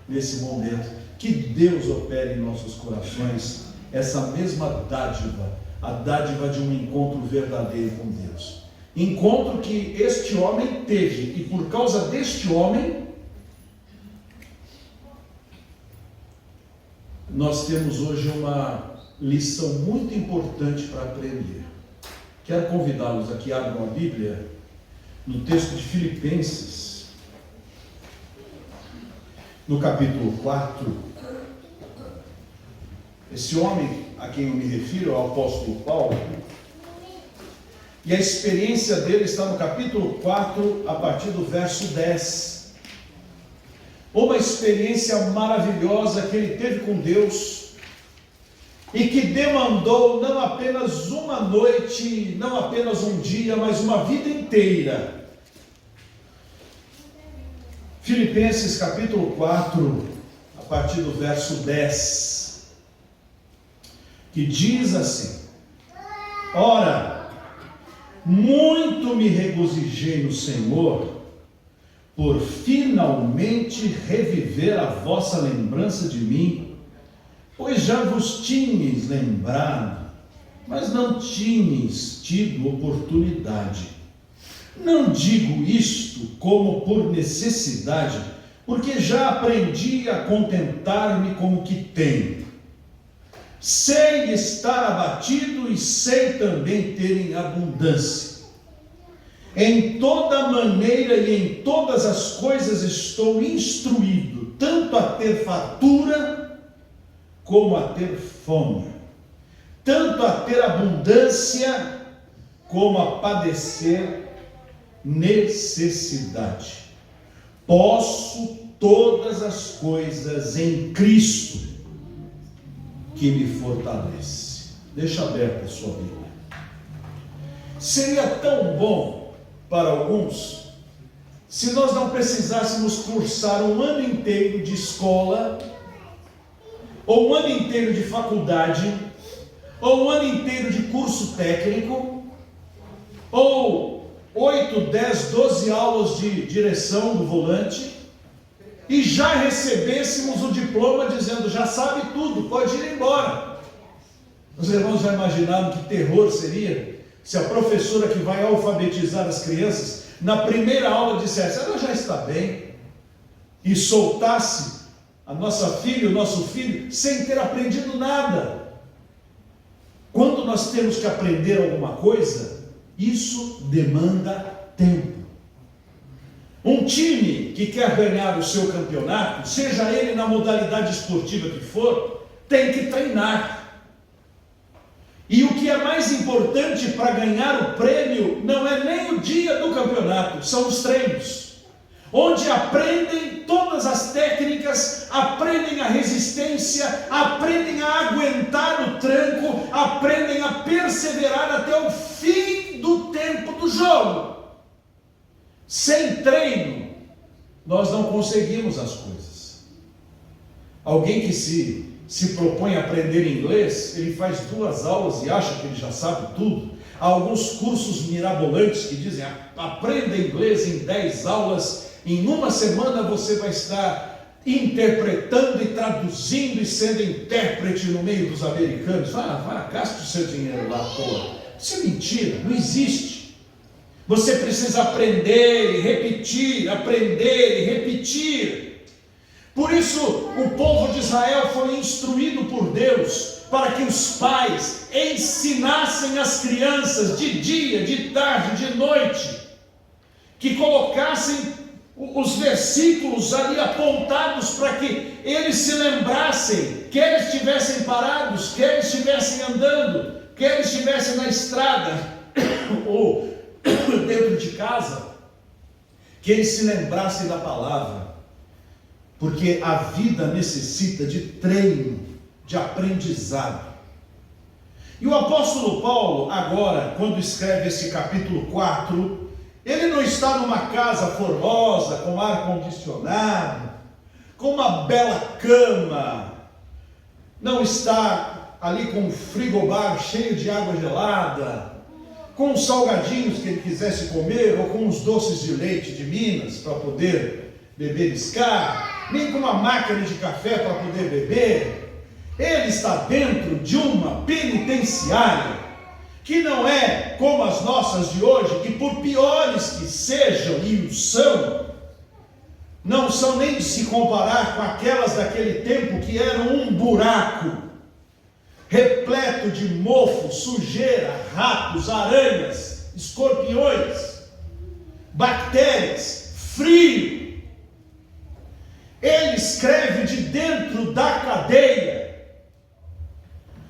nesse momento. Que Deus opere em nossos corações essa mesma dádiva, a dádiva de um encontro verdadeiro com Deus. Encontro que este homem teve, e por causa deste homem, nós temos hoje uma lição muito importante para aprender. Quero convidá-los a que abram a Bíblia no texto de Filipenses, no capítulo 4. Esse homem a quem eu me refiro é o apóstolo Paulo, e a experiência dele está no capítulo 4, a partir do verso 10. Uma experiência maravilhosa que ele teve com Deus, e que demandou não apenas uma noite, não apenas um dia, mas uma vida inteira. Filipenses capítulo 4, a partir do verso 10, que diz assim: Ora, muito me regozijei no Senhor, por finalmente reviver a vossa lembrança de mim, pois já vos tinhas lembrado, mas não tinhas tido oportunidade. Não digo isto como por necessidade, porque já aprendi a contentar-me com o que tenho. Sei estar abatido e sei também ter em abundância. Em toda maneira e em todas as coisas estou instruído, tanto a ter fartura como a ter fome, tanto a ter abundância como a padecer necessidade. Posso todas as coisas em Cristo que me fortalece. Deixa aberta a sua Bíblia. Seria tão bom para alguns se nós não precisássemos cursar um ano inteiro de escola, ou um ano inteiro de faculdade, ou um ano inteiro de curso técnico, ou 8, 10, 12 aulas de direção do volante, e já recebêssemos o diploma dizendo: já sabe tudo, pode ir embora. Os irmãos já imaginaram que terror seria se a professora que vai alfabetizar as crianças, na primeira aula dissesse: ela já está bem, e soltasse a nossa filha, o nosso filho, sem ter aprendido nada. Quando nós temos que aprender alguma coisa, isso demanda tempo. Um time que quer ganhar o seu campeonato, seja ele na modalidade esportiva que for, tem que treinar. E o que é mais importante para ganhar o prêmio não é nem o dia do campeonato, são os treinos, onde aprendem todas as técnicas, aprendem a resistência, aprendem a aguentar o tranco, aprendem a perseverar até o fim do tempo do jogo. Sem treino, nós não conseguimos as coisas. Alguém que se propõe a aprender inglês, ele faz 2 aulas e acha que ele já sabe tudo. Há alguns cursos mirabolantes que dizem: aprenda inglês em 10 aulas, em uma semana você vai estar interpretando e traduzindo e sendo intérprete no meio dos americanos. Vá, gaste o seu dinheiro lá à toa. Isso é mentira, não existe. Você precisa aprender e repetir, aprender e repetir. Por isso, o povo de Israel foi instruído por Deus para que os pais ensinassem as crianças de dia, de tarde, de noite, que colocassem os versículos ali apontados para que eles se lembrassem, quer estivessem parados, quer estivessem andando, quer estivessem na estrada, ou dentro de casa, que eles se lembrassem da palavra, porque a vida necessita de treino, de aprendizado. E o apóstolo Paulo, agora, quando escreve esse capítulo 4, ele não está numa casa formosa, com ar-condicionado, com uma bela cama, não está ali com um frigobar cheio de água gelada, com os salgadinhos que ele quisesse comer, ou com os doces de leite de Minas, para poder bebeliscar. nem com uma máquina de café para poder beber. Ele está dentro de uma penitenciária, que não é como as nossas de hoje, que por piores que sejam, e o são, não são nem de se comparar com aquelas daquele tempo que eram um buraco, repleto de mofo, sujeira, ratos, aranhas, escorpiões, bactérias, frio. Ele escreve de dentro da cadeia.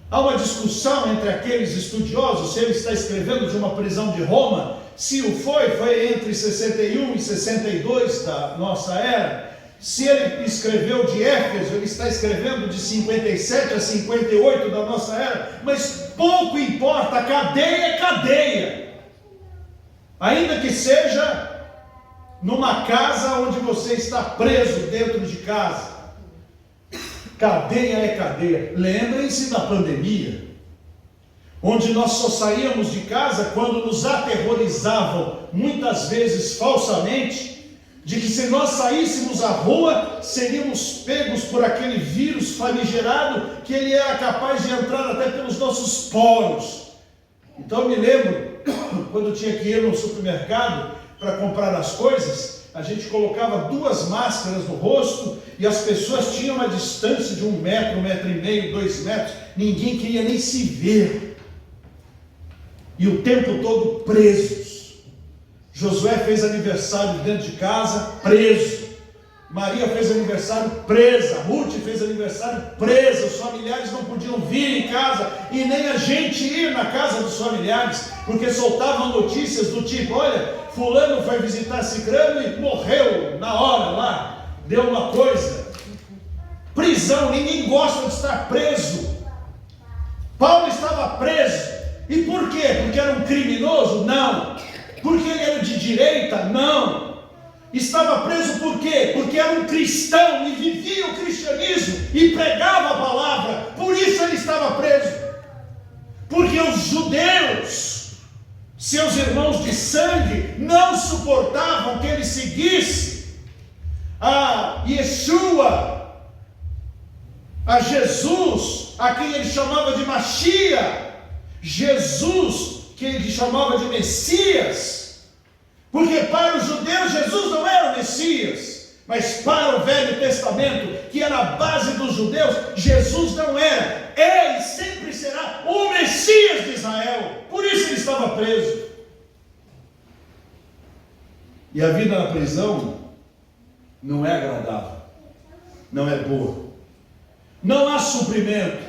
Há uma discussão entre aqueles estudiosos se ele está escrevendo de uma prisão de Roma. Se o foi entre 61 e 62 da nossa era. Se ele escreveu de Éfeso, ele está escrevendo de 57 a 58 da nossa era. Mas pouco importa, cadeia é cadeia. Ainda que seja numa casa onde você está preso dentro de casa. Cadeia é cadeia. Lembrem-se da pandemia, onde nós só saíamos de casa quando nos aterrorizavam, muitas vezes falsamente, de que se nós saíssemos à rua, seríamos pegos por aquele vírus famigerado, que ele era capaz de entrar até pelos nossos poros. Então eu me lembro, quando eu tinha que ir no supermercado para comprar as coisas, a gente colocava 2 máscaras no rosto, e as pessoas tinham uma distância de 1 metro, 1,5 metros, 2 metros, ninguém queria nem se ver, e o tempo todo presos. Josué fez aniversário dentro de casa, preso. Maria fez aniversário presa. Ruth fez aniversário presa. Os familiares não podiam vir em casa, e nem a gente ir na casa dos familiares, porque soltavam notícias do tipo: olha, fulano foi visitar cicrano e morreu na hora lá, deu uma coisa. Prisão, ninguém gosta de estar preso. Paulo estava preso. E por quê? Porque era um criminoso? Não. Porque ele era de direita? Não. Estava preso por quê? Porque era um cristão e vivia o cristianismo e pregava a palavra. Por isso ele estava preso. Porque os judeus, seus irmãos de sangue, não suportavam que ele seguisse a Yeshua, a Jesus, a quem ele chamava de Machia, Jesus, que ele chamava de Messias. Porque para os judeus Jesus não era o Messias, mas para o Velho Testamento, que era a base dos judeus, Jesus não era. Ele sempre será o Messias de Israel. Por isso ele estava preso. E a vida na prisão não é agradável, não é boa, não há suprimento,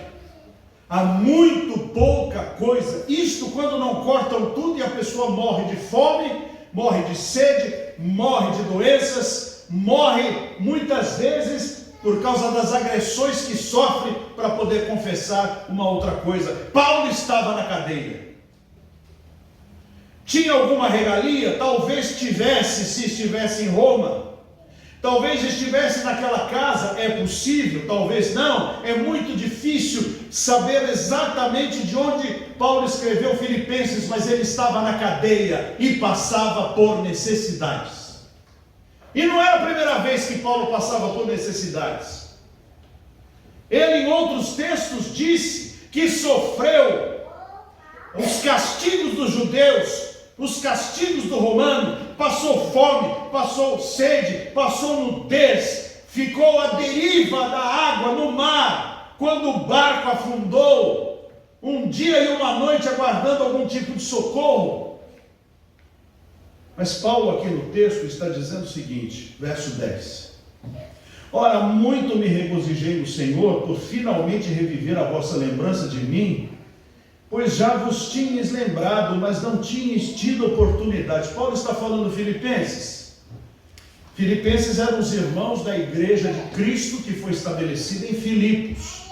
há muito pouca coisa. Isto quando não cortam tudo e a pessoa morre de fome, morre de sede, morre de doenças, morre muitas vezes por causa das agressões que sofre para poder confessar uma outra coisa. Paulo estava na cadeia. Tinha alguma regalia? Talvez tivesse, se estivesse em Roma. Talvez estivesse naquela casa, é possível, talvez não. É muito difícil saber exatamente de onde Paulo escreveu Filipenses, mas ele estava na cadeia e passava por necessidades. E não era a primeira vez que Paulo passava por necessidades. Ele em outros textos disse que sofreu os castigos dos judeus, os castigos do romano, passou fome, passou sede, passou nudez, ficou à deriva da água no mar, quando o barco afundou, um dia e uma noite aguardando algum tipo de socorro. Mas Paulo aqui no texto está dizendo o seguinte, verso 10: ora, muito me regozijei no Senhor por finalmente reviver a vossa lembrança de mim, pois já vos tinhas lembrado, mas não tinhas tido oportunidade. Paulo está falando Filipenses. Filipenses eram os irmãos da igreja de Cristo que foi estabelecida em Filipos.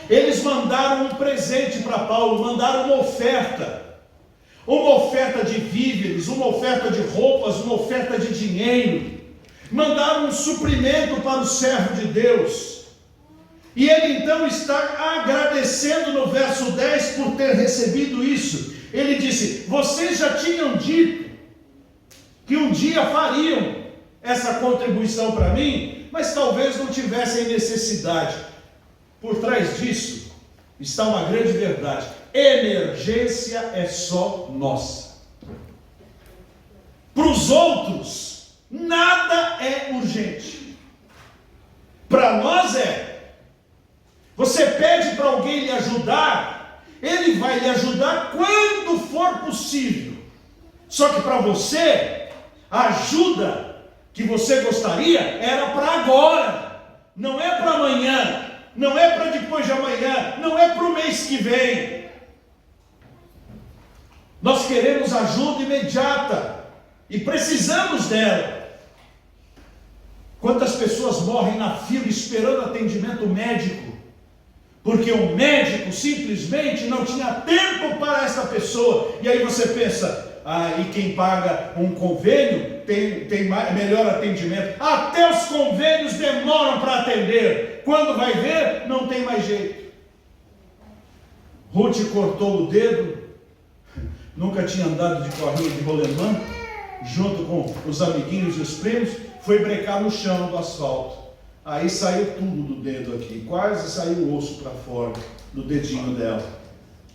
Eles mandaram um presente para Paulo, mandaram uma oferta de víveres, uma oferta de roupas, uma oferta de dinheiro, mandaram um suprimento para o servo de Deus. E ele então está agradecendo no verso 10 por ter recebido isso. Ele disse: vocês já tinham dito que um dia fariam essa contribuição para mim, mas talvez não tivessem necessidade. Por trás disso está uma grande verdade: emergência é só nossa. Para os outros, nada é urgente. Para nós é. Você pede para alguém lhe ajudar, ele vai lhe ajudar quando for possível. Só que para você, a ajuda que você gostaria era para agora, não é para amanhã, não é para depois de amanhã, não é para o mês que vem. Nós queremos ajuda imediata e precisamos dela. Quantas pessoas morrem na fila esperando atendimento médico, porque o médico simplesmente não tinha tempo para essa pessoa. E aí você pensa, e quem paga um convênio tem melhor atendimento. Até os convênios demoram para atender. Quando vai ver, não tem mais jeito. Ruth cortou o dedo, nunca tinha andado de carrinho de rolemã, junto com os amiguinhos e os primos, foi brecar no chão do asfalto. Aí saiu tudo do dedo aqui, quase saiu o osso para fora do dedinho dela.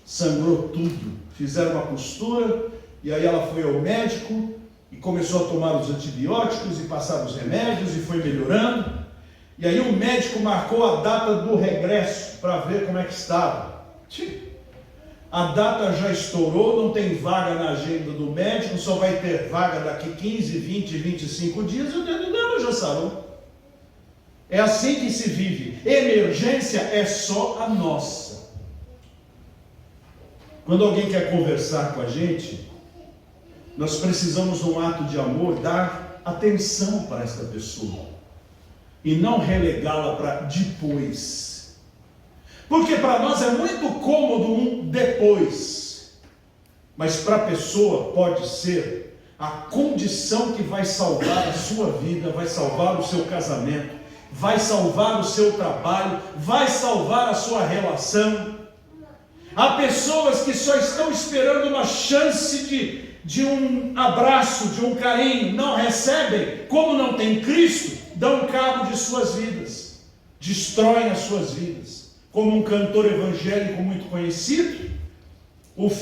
Sangrou tudo. Fizeram uma costura, e aí ela foi ao médico e começou a tomar os antibióticos e passar os remédios e foi melhorando. E aí o médico marcou a data do regresso para ver como é que estava. A data já estourou, não tem vaga na agenda do médico, só vai ter vaga daqui 15, 20, 25 dias, e o dedo dela já sarou. É assim que se vive. Emergência é só a nossa. Quando alguém quer conversar com a gente, nós precisamos, num ato de amor, dar atenção para esta pessoa e não relegá-la para depois. Porque para nós é muito cômodo um depois, mas para a pessoa pode ser a condição que vai salvar a sua vida, vai salvar o seu casamento, vai salvar o seu trabalho, vai salvar a sua relação. Há pessoas que só estão esperando uma chance de um abraço, de um carinho, não recebem. Como não tem Cristo, dão cabo de suas vidas, destroem as suas vidas. Como um cantor evangélico muito conhecido,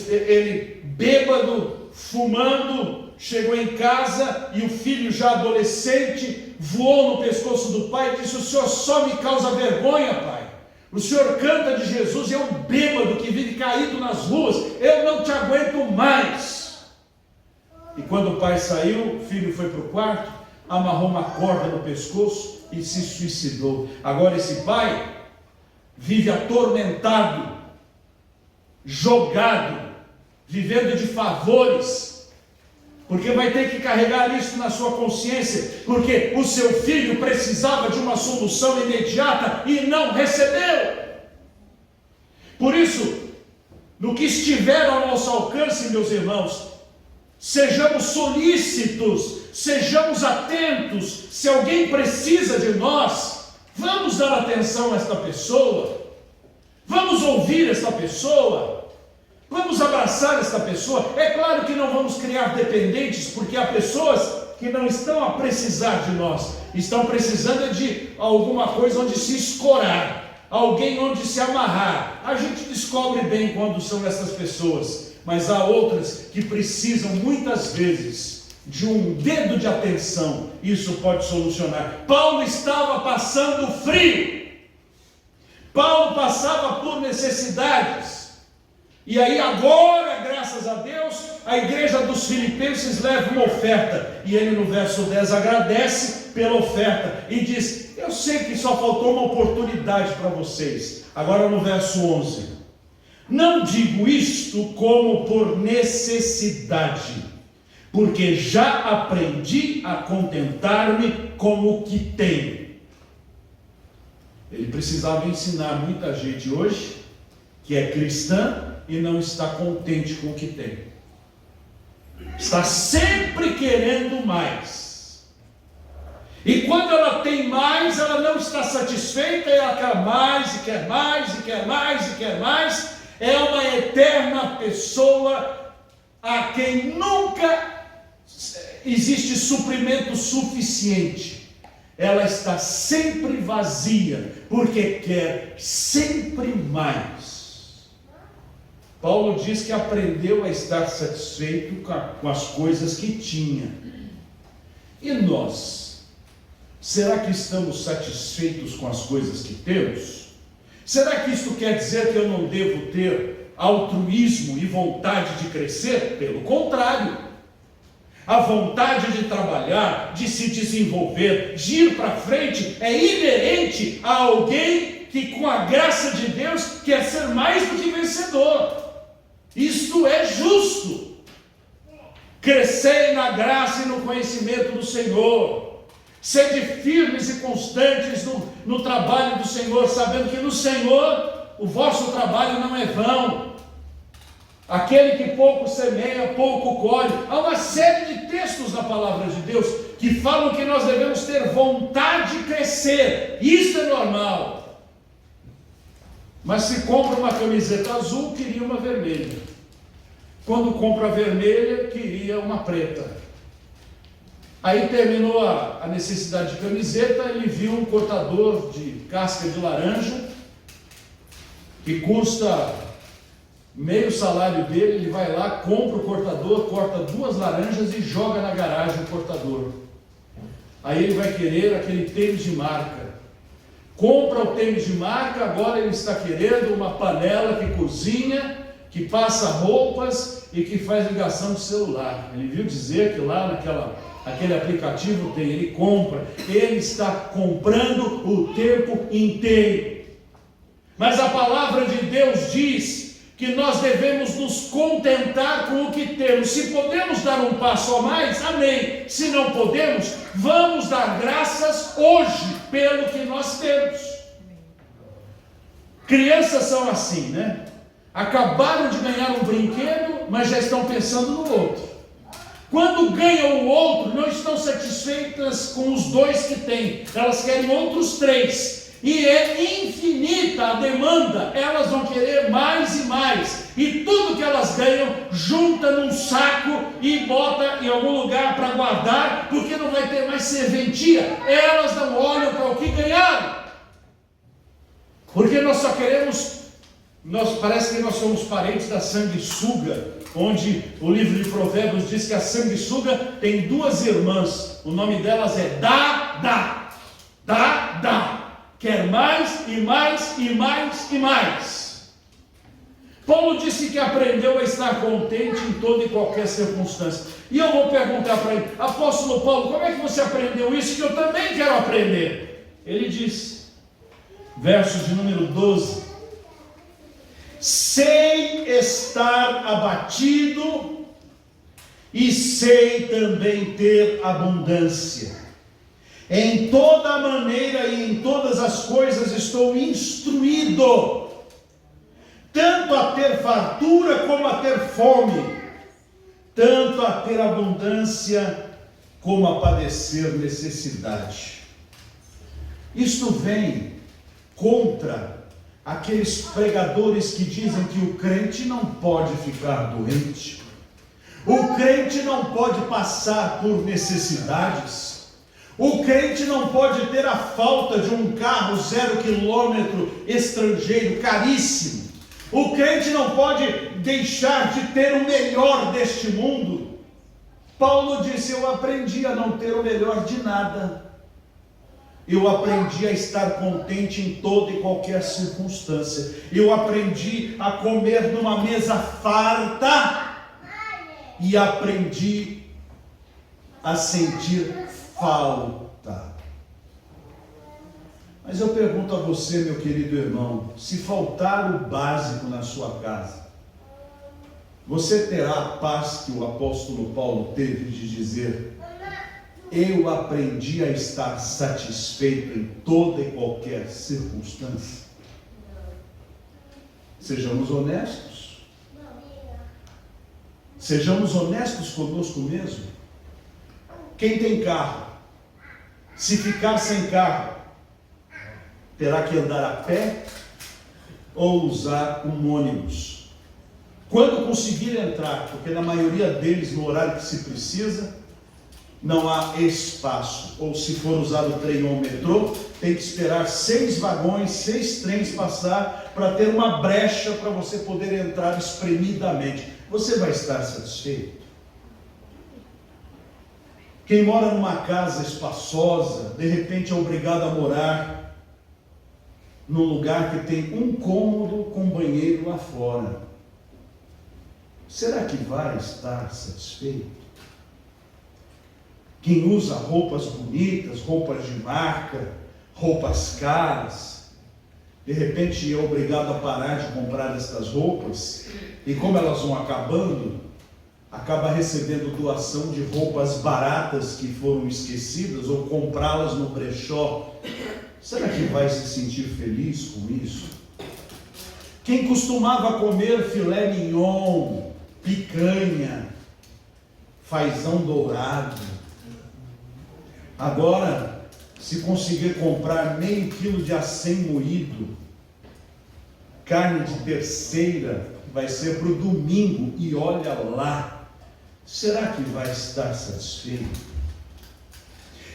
ele bêbado, fumando, chegou em casa e o filho já adolescente voou no pescoço do pai e disse: o senhor só me causa vergonha, pai. O senhor canta de Jesus e é um bêbado que vive caído nas ruas, eu não te aguento mais. E quando o pai saiu, o filho foi para o quarto, amarrou uma corda no pescoço e se suicidou. Agora esse pai vive atormentado, jogado, vivendo de favores, porque vai ter que carregar isso na sua consciência, porque o seu filho precisava de uma solução imediata e não recebeu. Por isso, no que estiver ao nosso alcance, meus irmãos, sejamos solícitos, sejamos atentos. Se alguém precisa de nós, vamos dar atenção a esta pessoa, vamos ouvir esta pessoa, vamos abraçar esta pessoa. É claro que não vamos criar dependentes, porque há pessoas que não estão a precisar de nós, estão precisando de alguma coisa onde se escorar, alguém onde se amarrar. A gente descobre bem quando são essas pessoas, mas há outras que precisam muitas vezes de um dedo de atenção. Isso pode solucionar. Paulo estava passando frio, Paulo passava por necessidades, e aí agora, graças a Deus, a igreja dos Filipenses leva uma oferta, e ele no verso 10 agradece pela oferta, e diz: eu sei que só faltou uma oportunidade para vocês. Agora no verso 11: não digo isto como por necessidade, porque já aprendi a contentar-me com o que tenho. Ele precisava ensinar muita gente hoje que é cristã e não está contente com o que tem. Está sempre querendo mais. E quando ela tem mais, ela não está satisfeita, ela quer mais, e quer mais, e quer mais, e quer mais. É uma eterna pessoa a quem nunca existe suprimento suficiente. ela está sempre vazia, porque quer sempre mais. Paulo diz que aprendeu a estar satisfeito com as coisas que tinha. E nós? Será que estamos satisfeitos com as coisas que temos? Será que isso quer dizer que eu não devo ter altruísmo e vontade de crescer? Pelo contrário. A vontade de trabalhar, de se desenvolver, de ir para frente, é inerente a alguém que, com a graça de Deus, quer ser mais do que vencedor. Isto é justo. Crescei na graça e no conhecimento do Senhor. Sede firmes e constantes no trabalho do Senhor, sabendo que no Senhor o vosso trabalho não é vão. Aquele que pouco semeia, pouco colhe. Há uma série de textos na palavra de Deus que falam que nós devemos ter vontade de crescer. Isso é normal. Mas se compra uma camiseta azul, queria uma vermelha. Quando compra a vermelha, queria uma preta. Aí terminou a necessidade de camiseta, ele viu um cortador de casca de laranja, que custa meio salário dele, ele vai lá, compra o cortador, corta 2 laranjas e joga na garagem o cortador. Aí ele vai querer aquele tênis de marca. Compra o tênis de marca, agora ele está querendo uma panela que cozinha, que passa roupas e que faz ligação de celular. Ele viu dizer que lá aquele aplicativo tem, ele compra, ele está comprando o tempo inteiro. Mas a palavra de Deus diz que nós devemos nos contentar com o que temos. Se podemos dar um passo a mais, amém. Se não podemos, vamos dar graças hoje pelo que nós temos. Crianças são assim, né? Acabaram de ganhar um brinquedo, mas já estão pensando no outro. Quando ganham o outro, não estão satisfeitas com os 2 que têm. Elas querem outros 3. E é infinita a demanda, elas vão querer mais e mais, e tudo que elas ganham, junta num saco e bota em algum lugar para guardar, porque não vai ter mais serventia. Elas não olham para o que ganharam, porque nós só queremos, parece que nós somos parentes da sanguessuga, onde o livro de Provérbios diz que a sanguessuga tem 2 irmãs, o nome delas é Dá. Quer mais e mais e mais e mais. Paulo disse que aprendeu a estar contente em toda e qualquer circunstância. E eu vou perguntar para ele: apóstolo Paulo, como é que você aprendeu isso que eu também quero aprender? Ele disse, verso de número 12: sei estar abatido e sei também ter abundância. Em toda maneira e em todas as coisas estou instruído, tanto a ter fartura como a ter fome, tanto a ter abundância como a padecer necessidade. Isto vem contra aqueles pregadores que dizem que o crente não pode ficar doente, o crente não pode passar por necessidades, o crente não pode ter a falta de um carro 0 quilômetro estrangeiro caríssimo. O crente não pode deixar de ter o melhor deste mundo. Paulo disse: eu aprendi a não ter o melhor de nada. Eu aprendi a estar contente em toda e qualquer circunstância. Eu aprendi a comer numa mesa farta e aprendi a sentir falta. Mas eu pergunto a você, meu querido irmão, se faltar o básico na sua casa, você terá a paz que o apóstolo Paulo teve de dizer: eu aprendi a estar satisfeito em toda e qualquer circunstância? Sejamos honestos. Sejamos honestos conosco mesmo. Quem tem carro, se ficar sem carro, terá que andar a pé ou usar um ônibus. Quando conseguir entrar, porque na maioria deles, no horário que se precisa, não há espaço. Ou se for usado o trem ou o metrô, tem que esperar 6 vagões, 6 trens passar para ter uma brecha para você poder entrar espremidamente. Você vai estar satisfeito? Quem mora numa casa espaçosa, de repente é obrigado a morar num lugar que tem um cômodo com banheiro lá fora. Será que vai estar satisfeito? Quem usa roupas bonitas, roupas de marca, roupas caras, de repente é obrigado a parar de comprar estas roupas, e como elas vão acabando, acaba recebendo doação de roupas baratas que foram esquecidas, ou comprá-las no brechó. Será que vai se sentir feliz com isso? Quem costumava comer filé mignon, picanha, fazão dourado, agora, se conseguir comprar meio quilo de acém moído, carne de terceira, vai ser para o domingo, e olha lá, será que vai estar satisfeito?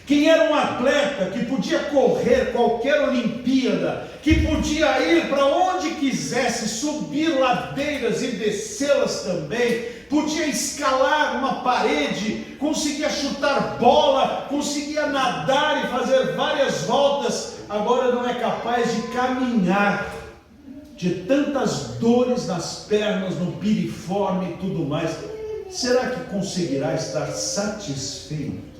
Quem era um atleta que podia correr qualquer Olimpíada, que podia ir para onde quisesse, subir ladeiras e descê-las também, podia escalar uma parede, conseguia chutar bola, conseguia nadar e fazer várias voltas, agora não é capaz de caminhar, de tantas dores nas pernas, no piriforme e tudo mais. Será que conseguirá estar satisfeito?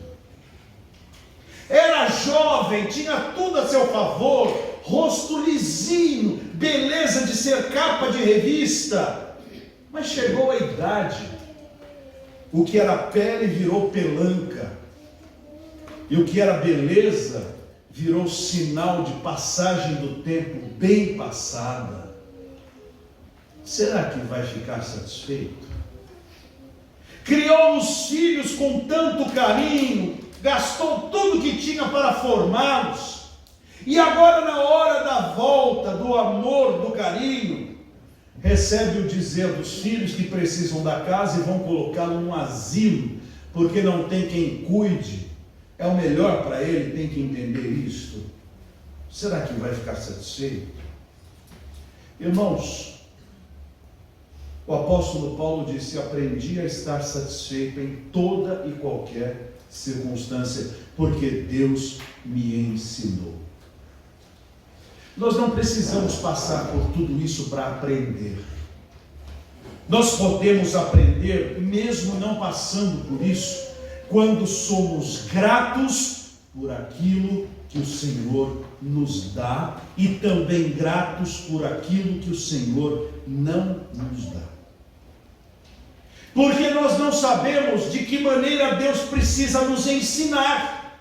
Era jovem, tinha tudo a seu favor, rosto lisinho, beleza de ser capa de revista, mas chegou a idade, o que era pele virou pelanca, e o que era beleza virou sinal de passagem do tempo bem passada. Será que vai ficar satisfeito? Criou os filhos com tanto carinho, gastou tudo que tinha para formá-los, e agora na hora da volta, do amor, do carinho, recebe o dizer dos filhos que precisam da casa e vão colocá-lo num asilo, porque não tem quem cuide. É o melhor para ele, tem que entender isto. Será que vai ficar satisfeito? Irmãos, o apóstolo Paulo disse: aprendi a estar satisfeito em toda e qualquer circunstância, porque Deus me ensinou. Nós não precisamos passar por tudo isso para aprender. Nós podemos aprender mesmo não passando por isso, quando somos gratos por aquilo que o Senhor nos dá e também gratos por aquilo que o Senhor não nos dá. Porque nós não sabemos de que maneira Deus precisa nos ensinar.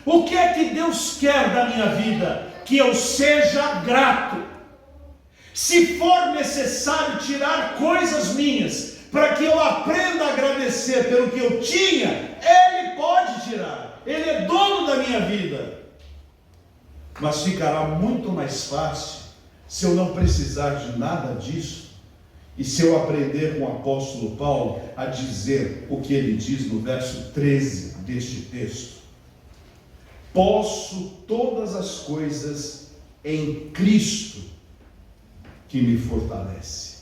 O que é que Deus quer da minha vida? Que eu seja grato. Se for necessário tirar coisas minhas, para que eu aprenda a agradecer pelo que eu tinha, Ele pode tirar. Ele é dono da minha vida. Mas ficará muito mais fácil se eu não precisar de nada disso, e se eu aprender com o apóstolo Paulo a dizer o que ele diz no verso 13 deste texto: posso todas as coisas em Cristo que me fortalece.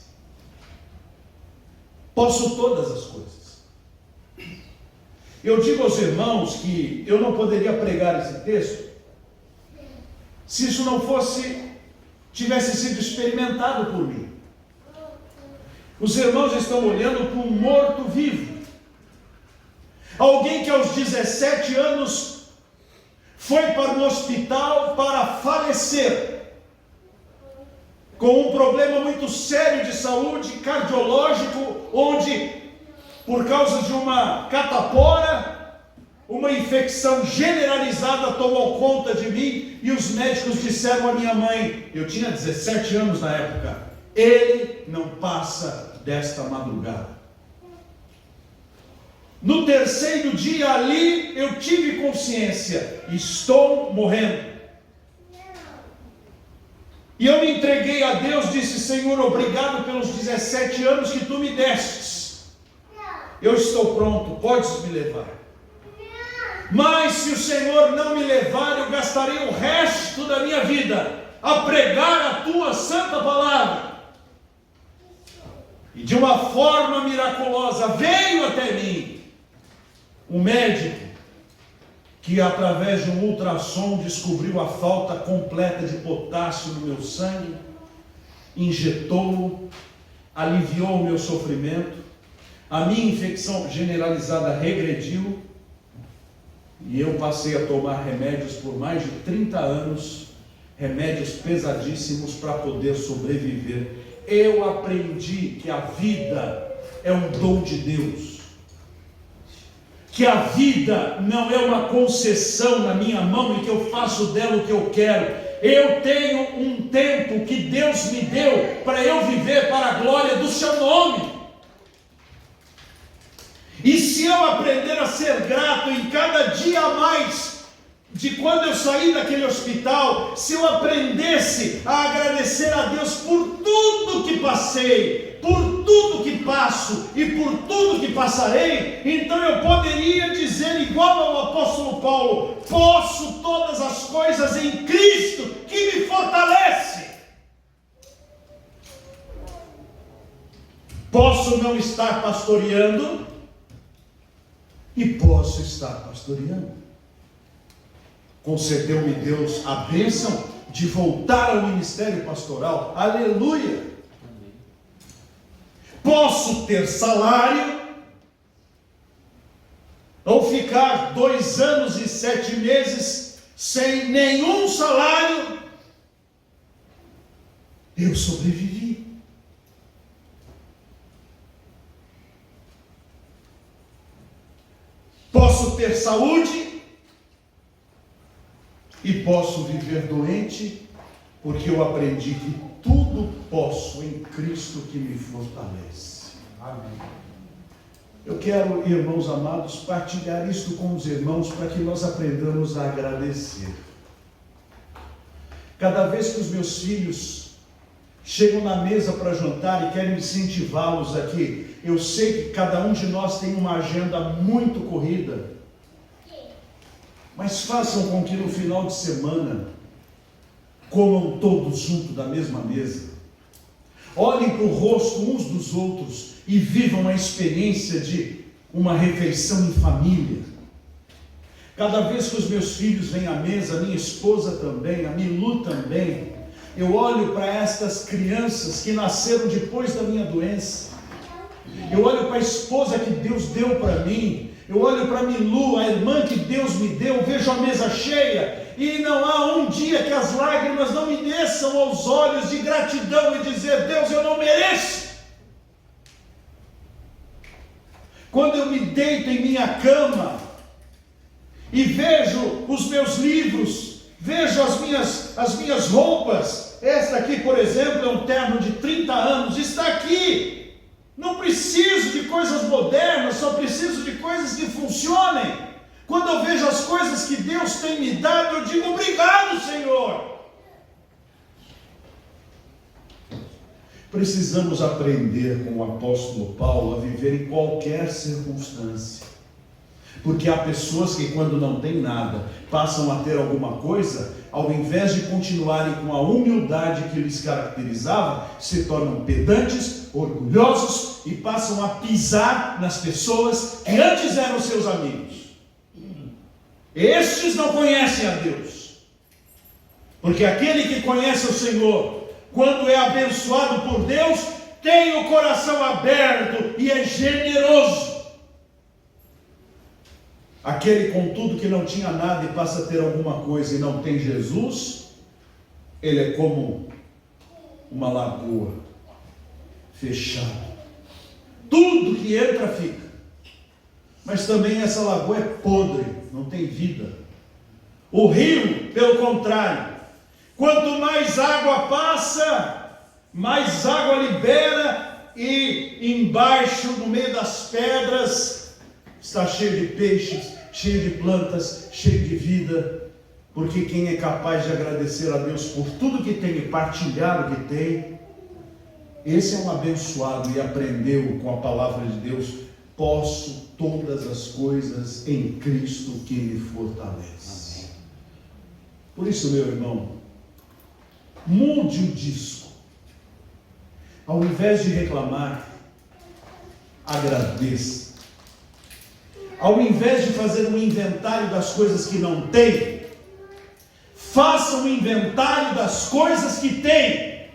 Posso todas as coisas. Eu digo aos irmãos que eu não poderia pregar esse texto se isso não tivesse sido experimentado por mim. Os irmãos estão olhando para um morto-vivo. Alguém que aos 17 anos foi para um hospital para falecer, com um problema muito sério de saúde cardiológico, onde, por causa de uma catapora, uma infecção generalizada tomou conta de mim, e os médicos disseram à minha mãe, eu tinha 17 anos na época: ele não passa desta madrugada. No terceiro dia ali, eu tive consciência: estou morrendo. E eu me entreguei a Deus, disse: Senhor, obrigado pelos 17 anos que tu me destes. Eu estou pronto, podes me levar. Mas se o Senhor não me levar, eu gastarei o resto da minha vida a pregar a tua santa palavra. E de uma forma miraculosa veio até mim um médico que, através de um ultrassom, descobriu a falta completa de potássio no meu sangue, injetou-o, aliviou o meu sofrimento, a minha infecção generalizada regrediu, e eu passei a tomar remédios por mais de 30 anos, remédios pesadíssimos para poder sobreviver. Eu aprendi que a vida é um dom de Deus, que a vida não é uma concessão na minha mão e que eu faço dela o que eu quero. Eu tenho um tempo que Deus me deu para eu viver para a glória do seu nome. E se eu aprender a ser grato em cada dia a mais, de quando eu saí daquele hospital, se eu aprendesse a agradecer a Deus por tudo que passei, por tudo que passo e por tudo que passarei, então eu poderia dizer igual ao apóstolo Paulo: posso todas as coisas em Cristo que me fortalece. Posso não estar pastoreando e posso estar pastoreando. Concedeu-me Deus a bênção de voltar ao ministério pastoral. Aleluia! Posso ter salário ou ficar 2 anos e 7 meses sem nenhum salário. Eu sobrevivi. Posso ter saúde e posso viver doente, porque eu aprendi que tudo posso em Cristo que me fortalece. Amém. Eu quero, irmãos amados, partilhar isto com os irmãos para que nós aprendamos a agradecer. Cada vez que os meus filhos chegam na mesa para jantar e querem incentivá-los aqui, eu sei que cada um de nós tem uma agenda muito corrida, mas façam com que no final de semana comam todos juntos da mesma mesa, olhem para o rosto uns dos outros e vivam a experiência de uma refeição em família. Cada vez que os meus filhos vêm à mesa, a minha esposa também, a Milu também, eu olho para estas crianças que nasceram depois da minha doença, eu olho para a esposa que Deus deu para mim, eu olho para a Milu, a irmã que Deus me deu, vejo a mesa cheia, e não há um dia que as lágrimas não me desçam aos olhos de gratidão e dizer: Deus, eu não mereço. Quando eu me deito em minha cama e vejo os meus livros, vejo as minhas roupas, esta aqui, por exemplo, é um terno de 30 anos, está aqui. Não preciso de coisas modernas, só preciso de coisas que funcionem. Quando eu vejo as coisas que Deus tem me dado, eu digo: obrigado, Senhor. Precisamos aprender com o apóstolo Paulo a viver em qualquer circunstância. Porque há pessoas que, quando não têm nada, passam a ter alguma coisa, ao invés de continuarem com a humildade que lhes caracterizava, se tornam pedantes, orgulhosos e passam a pisar nas pessoas que antes eram seus amigos. Estes não conhecem a Deus, porque aquele que conhece o Senhor, quando é abençoado por Deus, tem o coração aberto e é generoso. Aquele, contudo, que não tinha nada e passa a ter alguma coisa e não tem Jesus, ele é como uma lagoa fechada. Tudo que entra fica. Mas também essa lagoa é podre, não tem vida. O rio, pelo contrário, quanto mais água passa, mais água libera, e embaixo, no meio das pedras, está cheio de peixes, cheio de plantas, cheio de vida, porque quem é capaz de agradecer a Deus por tudo que tem e partilhar o que tem, esse é um abençoado e aprendeu com a palavra de Deus posso todas as coisas em Cristo que me fortalece. Amém. Por isso, meu irmão, mude o disco. Ao invés de reclamar, agradeça. Ao invés de fazer um inventário das coisas que não tem, faça um inventário das coisas que tem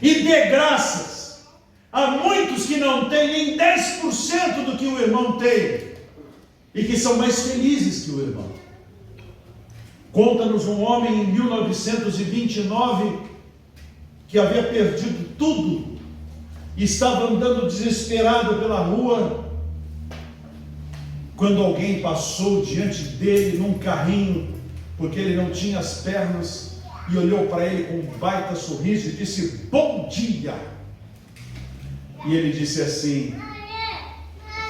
e dê graças. Há muitos que não têm nem 10% do que o irmão tem e que são mais felizes que o irmão. Conta-nos um homem em 1929 que havia perdido tudo e estava andando desesperado pela rua, quando alguém passou diante dele num carrinho, porque ele não tinha as pernas, e olhou para ele com um baita sorriso e disse: bom dia. E ele disse assim: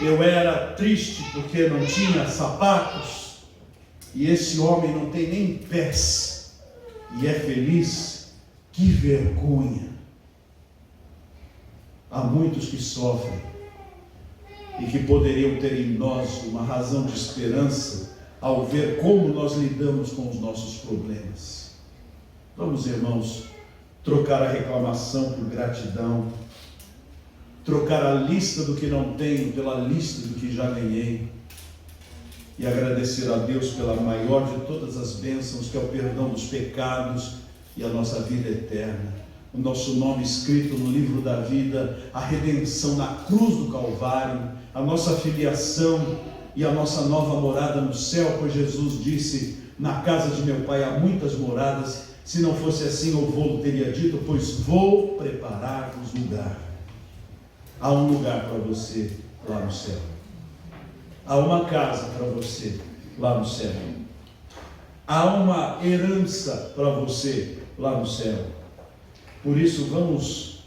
eu era triste porque não tinha sapatos, e esse homem não tem nem pés e é feliz. Que vergonha! Há muitos que sofrem e que poderiam ter em nós uma razão de esperança ao ver como nós lidamos com os nossos problemas. Vamos, irmãos, trocar a reclamação por gratidão, trocar a lista do que não tenho pela lista do que já ganhei, e agradecer a Deus pela maior de todas as bênçãos, que é o perdão dos pecados e a nossa vida eterna, o nosso nome escrito no livro da vida, a redenção na cruz do Calvário, a nossa filiação e a nossa nova morada no céu, pois Jesus disse: na casa de meu Pai há muitas moradas, se não fosse assim eu vou teria dito, pois vou preparar-vos lugar. Há um lugar para você lá no céu, há uma casa para você lá no céu, há uma herança para você lá no céu. Por isso vamos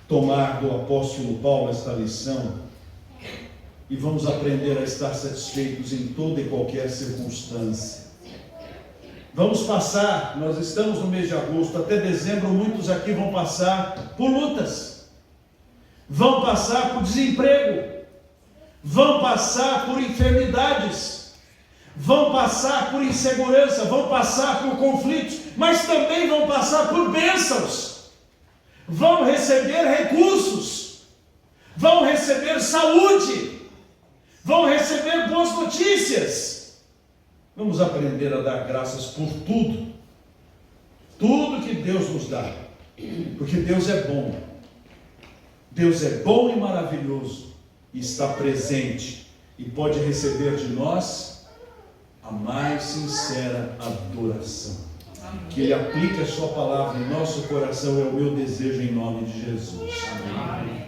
tomar do apóstolo Paulo esta lição e vamos aprender a estar satisfeitos em toda e qualquer circunstância. Vamos passar, nós estamos no mês de agosto, até dezembro muitos aqui vão passar por lutas, vão passar por desemprego, vão passar por enfermidades, vão passar por insegurança, vão passar por conflitos, mas também vão passar por bênçãos, vão receber recursos, vão receber saúde, vão receber boas notícias. Vamos aprender a dar graças por tudo, tudo que Deus nos dá, porque Deus é bom e maravilhoso, e está presente, e pode receber de nós a mais sincera adoração. Que Ele aplique a sua palavra em nosso coração, é o meu desejo em nome de Jesus. Amém.